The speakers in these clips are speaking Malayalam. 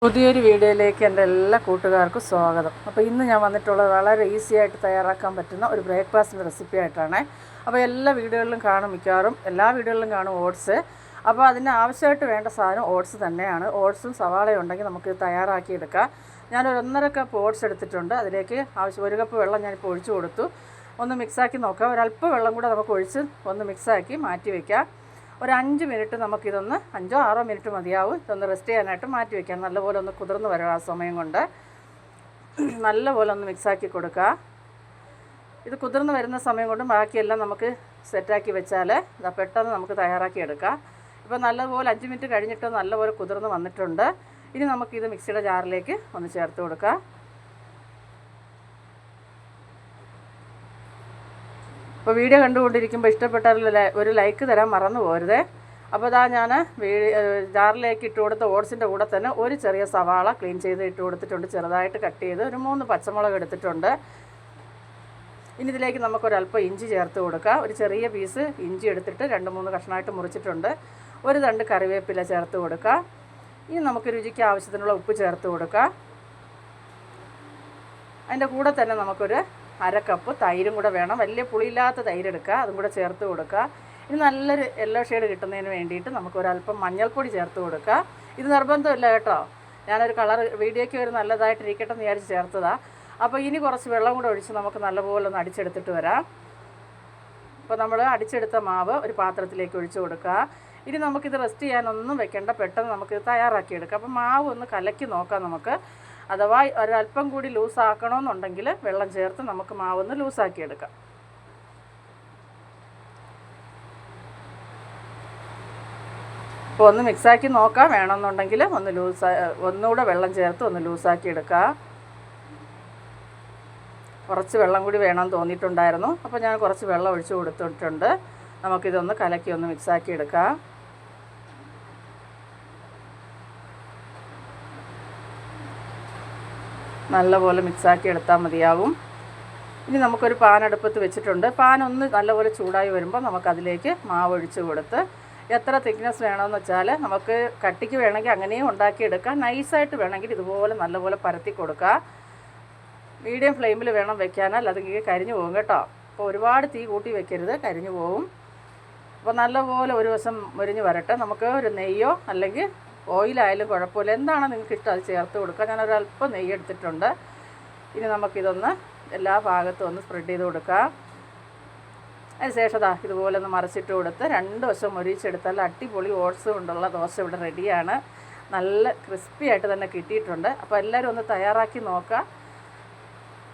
പുതിയൊരു വീഡിയോയിലേക്ക് എൻ്റെ എല്ലാ കൂട്ടുകാർക്കും സ്വാഗതം. അപ്പോൾ ഇന്ന് ഞാൻ വന്നിട്ടുള്ളത് വളരെ ഈസി ആയിട്ട് തയ്യാറാക്കാൻ പറ്റുന്ന ഒരു ബ്രേക്ക്ഫാസ്റ്റിൻ്റെ റെസിപ്പി ആയിട്ടാണ്. അപ്പോൾ എല്ലാ വീഡിയോകളിലും കാണും, മിക്കവാറും എല്ലാ വീഡിയോകളിലും കാണും ഓട്സ്. അപ്പോൾ അതിന് ആവശ്യമായിട്ട് വേണ്ട സാധനം ഓട്സ് തന്നെയാണ്. ഓട്സും സവാളയും ഉണ്ടെങ്കിൽ നമുക്ക് തയ്യാറാക്കി എടുക്കാം. ഞാനൊരു 1.5 കപ്പ് ഓട്സ് എടുത്തിട്ടുണ്ട്. അതിലേക്ക് ആവശ്യം 1 കപ്പ് വെള്ളം ഞാനിപ്പോൾ ഒഴിച്ചു കൊടുത്തു. ഒന്ന് മിക്സാക്കി നോക്കാം. ഒരല്പം വെള്ളം കൂടെ നമുക്ക് ഒഴിച്ച് ഒന്ന് മിക്സാക്കി മാറ്റി വയ്ക്കാം. ഒരു 5 മിനിറ്റ് നമുക്കിതൊന്ന് 5-6 മിനിറ്റ് മതിയാവും. ഇതൊന്ന് റെസ്റ്റ് ചെയ്യാനായിട്ട് മാറ്റി വയ്ക്കാം. നല്ലപോലെ ഒന്ന് കുതിർന്ന് വരും. ആ സമയം കൊണ്ട് നല്ലപോലെ ഒന്ന് മിക്സാക്കി കൊടുക്കുക. ഇത് കുതിർന്ന് വരുന്ന സമയം കൊണ്ട് ബാക്കിയെല്ലാം നമുക്ക് സെറ്റാക്കി വെച്ചാൽ ഇതാ പെട്ടെന്ന് നമുക്ക് തയ്യാറാക്കി എടുക്കാം. ഇപ്പോൾ നല്ലപോലെ 5 മിനിറ്റ് കഴിഞ്ഞിട്ട് നല്ലപോലെ കുതിർന്ന് വന്നിട്ടുണ്ട്. ഇനി നമുക്കിത് മിക്സിയുടെ ജാറിലേക്ക് ഒന്ന് ചേർത്ത് കൊടുക്കാം. അപ്പോൾ വീഡിയോ കണ്ടുകൊണ്ടിരിക്കുമ്പോൾ ഇഷ്ടപ്പെട്ടാൽ ഒരു ലൈക്ക് തരാൻ മറന്നു പോരുതേ. അപ്പോൾ ഇതാ ഞാൻ ജാറിലേക്ക് ഇട്ട് കൊടുത്ത ഓട്സിൻ്റെ കൂടെ തന്നെ ഒരു ചെറിയ സവാള ക്ലീൻ ചെയ്ത് ഇട്ട് കൊടുത്തിട്ടുണ്ട്. ചെറുതായിട്ട് കട്ട് ചെയ്ത് ഒരു 3 പച്ചമുളക് എടുത്തിട്ടുണ്ട്. ഇനി ഇതിലേക്ക് നമുക്കൊരല്പം ഇഞ്ചി ചേർത്ത് കൊടുക്കാം. ഒരു ചെറിയ പീസ് ഇഞ്ചി എടുത്തിട്ട് 2-3 കഷ്ണമായിട്ട് മുറിച്ചിട്ടുണ്ട്. ഒരു തണ്ട് കറിവേപ്പില ചേർത്ത് കൊടുക്കാം. ഇനി നമുക്ക് രുചിക്ക് ആവശ്യത്തിനുള്ള ഉപ്പ് ചേർത്ത് കൊടുക്കാം. അതിൻ്റെ കൂടെ തന്നെ നമുക്കൊരു 1/2 കപ്പ് തൈരും കൂടെ വേണം. വലിയ പുളിയില്ലാത്ത തൈര് എടുക്കുക, അതും കൂടെ ചേർത്ത് കൊടുക്കുക. ഇനി നല്ലൊരു യെല്ലോ ഷെയ്ഡ് കിട്ടുന്നതിന് വേണ്ടിയിട്ട് നമുക്കൊരല്പം മഞ്ഞൾപ്പൊടി ചേർത്ത് കൊടുക്കുക. ഇത് നിർബന്ധമില്ല കേട്ടോ, ഞാനൊരു കളർ വീഡിയോയ്ക്ക് ഒരു നല്ലതായിട്ടിരിക്കട്ടെ എന്ന് വിചാരിച്ച് ചേർത്തതാണ്. അപ്പോൾ ഇനി കുറച്ച് വെള്ളം കൂടെ ഒഴിച്ച് നമുക്ക് നല്ലപോലെ ഒന്ന് അടിച്ചെടുത്തിട്ട് വരാം. അപ്പോൾ നമ്മൾ അടിച്ചെടുത്ത മാവ് ഒരു പാത്രത്തിലേക്ക് ഒഴിച്ച് കൊടുക്കുക. ഇനി നമുക്കിത് റെസ്റ്റ് ചെയ്യാനൊന്നും വെക്കേണ്ട, പെട്ടെന്ന് നമുക്കിത് തയ്യാറാക്കിയെടുക്കാം. അപ്പോൾ മാവ് ഒന്ന് കലക്കി നോക്കാം നമുക്ക്. അഥവാ ഒരല്പം കൂടി ലൂസാക്കണമെന്നുണ്ടെങ്കിൽ വെള്ളം ചേർത്ത് നമുക്ക് മാവൊന്ന് ലൂസാക്കിയെടുക്കാം. അപ്പോൾ ഒന്ന് മിക്സാക്കി നോക്കാം. വേണമെന്നുണ്ടെങ്കിൽ ഒന്നുകൂടെ വെള്ളം ചേർത്ത് ഒന്ന് ലൂസാക്കിയെടുക്കുക. കുറച്ച് വെള്ളം കൂടി വേണമെന്ന് തോന്നിയിട്ടുണ്ടായിരുന്നു. അപ്പോൾ ഞാൻ കുറച്ച് വെള്ളം ഒഴിച്ച് കൊടുത്തിട്ടുണ്ട്. നമുക്കിതൊന്ന് കലക്കി ഒന്ന് മിക്സാക്കി എടുക്കാം. നല്ലപോലെ മിക്സാക്കി എടുത്താൽ മതിയാവും. ഇനി നമുക്കൊരു പാൻ അടുപ്പത്ത് വെച്ചിട്ടുണ്ട്. പാൻ ഒന്ന് നല്ലപോലെ ചൂടായി വരുമ്പോൾ നമുക്കതിലേക്ക് മാവ് ഒഴിച്ച് കൊടുത്ത് എത്ര തിക്നെസ് വേണമെന്ന് വെച്ചാൽ നമുക്ക് കട്ടിക്ക് വേണമെങ്കിൽ അങ്ങനെയും ഉണ്ടാക്കിയെടുക്കാം. നൈസായിട്ട് വേണമെങ്കിൽ ഇതുപോലെ നല്ലപോലെ പരത്തി കൊടുക്കുക. മീഡിയം ഫ്ലെയിമിൽ വേണം വെക്കാനാൽ അല്ലെങ്കിൽ കരിഞ്ഞു പോകും കേട്ടോ. അപ്പോൾ ഒരുപാട് തീ കൂട്ടി വെക്കരുത്, കരിഞ്ഞു പോകും. അപ്പോൾ നല്ലപോലെ ഒരു വശം മുരിഞ്ഞ് വരട്ടെ. നമുക്ക് ഒരു നെയ്യോ അല്ലെങ്കിൽ ഓയിലായാലും കുഴപ്പമില്ല, എന്താണ് നിങ്ങൾക്ക് ഇഷ്ടം അത് ചേർത്ത് കൊടുക്കുക. ഞാനൊരല്പം നെയ്യ് എടുത്തിട്ടുണ്ട്. ഇനി നമുക്കിതൊന്ന് എല്ലാ ഭാഗത്തും ഒന്ന് സ്പ്രെഡ് ചെയ്ത് കൊടുക്കുക. അതിന് ശേഷം ഇതുപോലെ ഒന്ന് മറിച്ചിട്ട് കൊടുത്ത് 2 വശം മൊരിച്ചെടുത്താൽ അടിപൊളി ഓട്സ് കൊണ്ടുള്ള ദോശ ഇവിടെ റെഡിയാണ്. നല്ല ക്രിസ്പി ആയിട്ട് തന്നെ കിട്ടിയിട്ടുണ്ട്. അപ്പോൾ എല്ലാവരും ഒന്ന് തയ്യാറാക്കി നോക്കുക.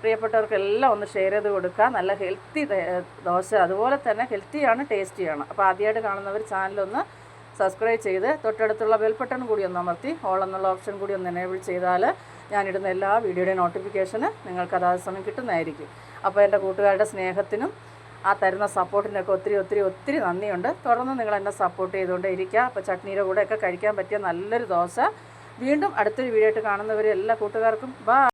പ്രിയപ്പെട്ടവർക്കെല്ലാം ഒന്ന് ഷെയർ ചെയ്ത് കൊടുക്കുക. നല്ല ഹെൽത്തി ദോശ, അതുപോലെ തന്നെ ഹെൽത്തിയാണ്, ടേസ്റ്റിയാണ്. അപ്പോൾ ആദ്യമായിട്ട് കാണുന്നവർ ചാനലൊന്ന് സബ്സ്ക്രൈബ് ചെയ്ത് തൊട്ടടുത്തുള്ള ബെൽ ബട്ടൺ കൂടി ഒന്ന് അമർത്തി ഓൾ എന്നുള്ള ഓപ്ഷൻ കൂടി ഒന്ന് എനേബിൾ ചെയ്താൽ ഞാനിടുന്ന എല്ലാ വീഡിയോയുടെയും നോട്ടിഫിക്കേഷന് നിങ്ങൾക്ക് അതാത് സമയം കിട്ടുന്നതായിരിക്കും. അപ്പോൾ എൻ്റെ കൂട്ടുകാരുടെ സ്നേഹത്തിനും ആ തരുന്ന സപ്പോർട്ടിനൊക്കെ ഒത്തിരി നന്ദിയുണ്ട്. തുടർന്ന് നിങ്ങൾ എന്നെ സപ്പോർട്ട് ചെയ്തുകൊണ്ടേ ഇരിക്കുക. അപ്പോൾ ചട്നിയുടെ കൂടെയൊക്കെ കഴിക്കാൻ പറ്റിയ നല്ലൊരു ദോശ. വീണ്ടും അടുത്തൊരു വീഡിയോ ആയിട്ട് കാണുന്നവർ എല്ലാ കൂട്ടുകാർക്കും ബൈ.